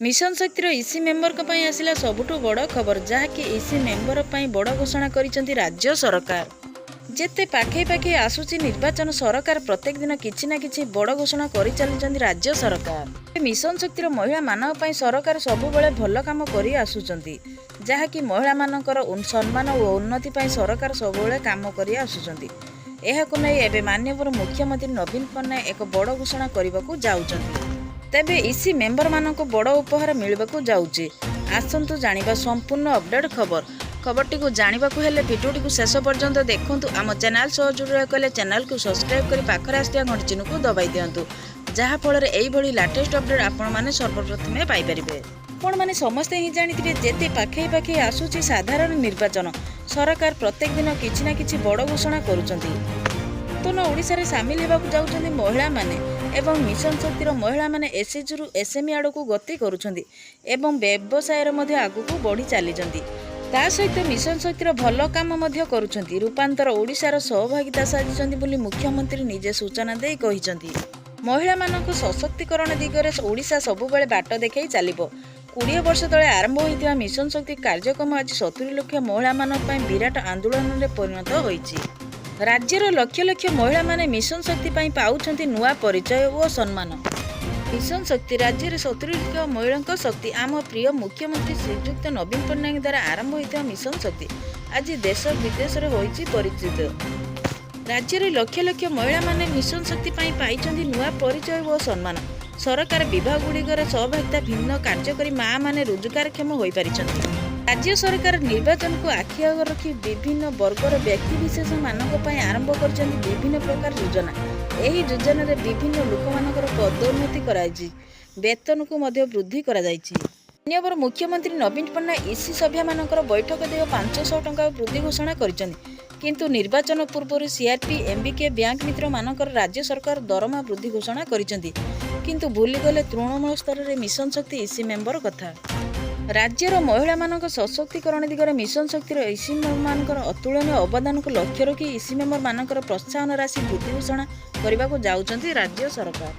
Mission शक्तिर इसी member आसला सबुठु बड़ खबर जहाँकि इसी मेंबर बड़ घोषणा करिसेंती राज्य सरकार। जेते पाखे पाखे आसुची निर्वाचन सरकार प्रत्येक दिन किछि ना किछि बड़ घोषणा करि चलिसेंती राज्य सरकार। मिशन शक्तिर महिला मानक पई सरकार सबुबेले भल काम करि आसुचंती जहाँकि महिला मानकर सम्मान और उन्नति पई सरकार सबुबेले काम करि आसुचंती। एहाकु नै एबे माननीय मुख्यमंत्री नवीन पट्टनायक एक बड़ घोषणा करबाकू जाउचंती। तेबे इसी मेंबर मानक बड़ उपहार मिलबाकू जाउची। आसंतु जानिबा संपूर्ण अपडेट खबरटी को जानिबाकू हेले भिडियोटी को शेष पर्यंत देखंतु। आम चैनल सह जुड़े कले चैनल को सब्सक्राइब करी पाखरे आसिया घंटी चिन्ह को दबाई दियंतु जहा फଳରେ एई भली लेटेस्ट अपडेट आपण माने सर्वप्रथमे पाई परिबे। आपण माने समस्ते ही जानिथिबे जेते पाखे पाखे आसुची साधारण निर्वाचन सरकार प्रत्येक दिन किछि ना किछि बड़ घोषणा करूचंती। नूतन ओडिशा रे सामिल हेबाकू जाउचंती महिला माने एवं मिशन शक्तिर महिला माने एसएचजी रु एसएमई आड़कू गति करुछंती एवं व्यवसाय मध्ये आगुकू बढ़ी चलीचंती। ता सहित मिशन शक्तिर भल काम मध्ये करुछंती। रूपांतर ओडिशार सहभागिता साजिचंती बोली मुख्यमंत्री निजे सूचना देई कहिचंती। महिला मानक सशक्तिकरण दिगरे ओडिशा सबुबेले बाट देखाई चलिबो। 20 वर्ष तले आरंभ होइतिबा मिशन शक्ति कार्यक्रम आज 70 लाख महिला मानक पई विराट आंदोलन रे परिणत होईची। राज्यर लक्ष लक्ष महिला माने मिशन शक्ति पई पाउछंती नुआ परिचय और सम्मान। मिशन शक्ति राज्य में 70 लाख महिला शक्ति आम प्रिय मुख्यमंत्री श्रीजुक्त नवीन पट्टनायक द्वारा आरंभ होता मिशन शक्ति आज देश विदेश में होइछि परिचित। राज्य में लक्ष लक्ष महिला माने मिशन शक्ति पई पाइछंती नुआ परिचय और सम्मान। सरकार विभाग गुड़िकर सहभागिता भिन्न कार्यकारी माँ माने रोजगारक्षम हो पारिछंती। राज्य सरकार निर्वाचन को आखि आगे रखी विभिन्न वर्गर व्यक्तिविशेष मानक पई आरंभ करछंती विभिन्न प्रकार योजना। एही योजना रे विभिन्न लोक मानकर पदोन्नति कराइछि, वेतन को मध्य वृद्धि करा जाइछि। माननीय मुख्यमंत्री नवीन पट्टनायक इसी सभ्या मानकर बैठक देय 500 टंका वृद्धि घोषणा करिछंती। किंतु निर्वाचन पूर्व सीआरपी एमबीके बैंक मित्र मानकर राज्य सरकार दरमा वृद्धि घोषणा करिछंती किंतु भूली गले तृणमूल स्तर में मिशन शक्ति इसी मेंबर कथा। राज्यर महिला मानक सशक्तिकरण दिगरे मिशन शक्तिर इसी मेंबर मानकर अतुलनीय अवदान को लक्ष्य रखी इसी मेंबर मानकर प्रोत्साहन राशि वृद्धि घोषणा करने को जाउचंती राज्य सरकार।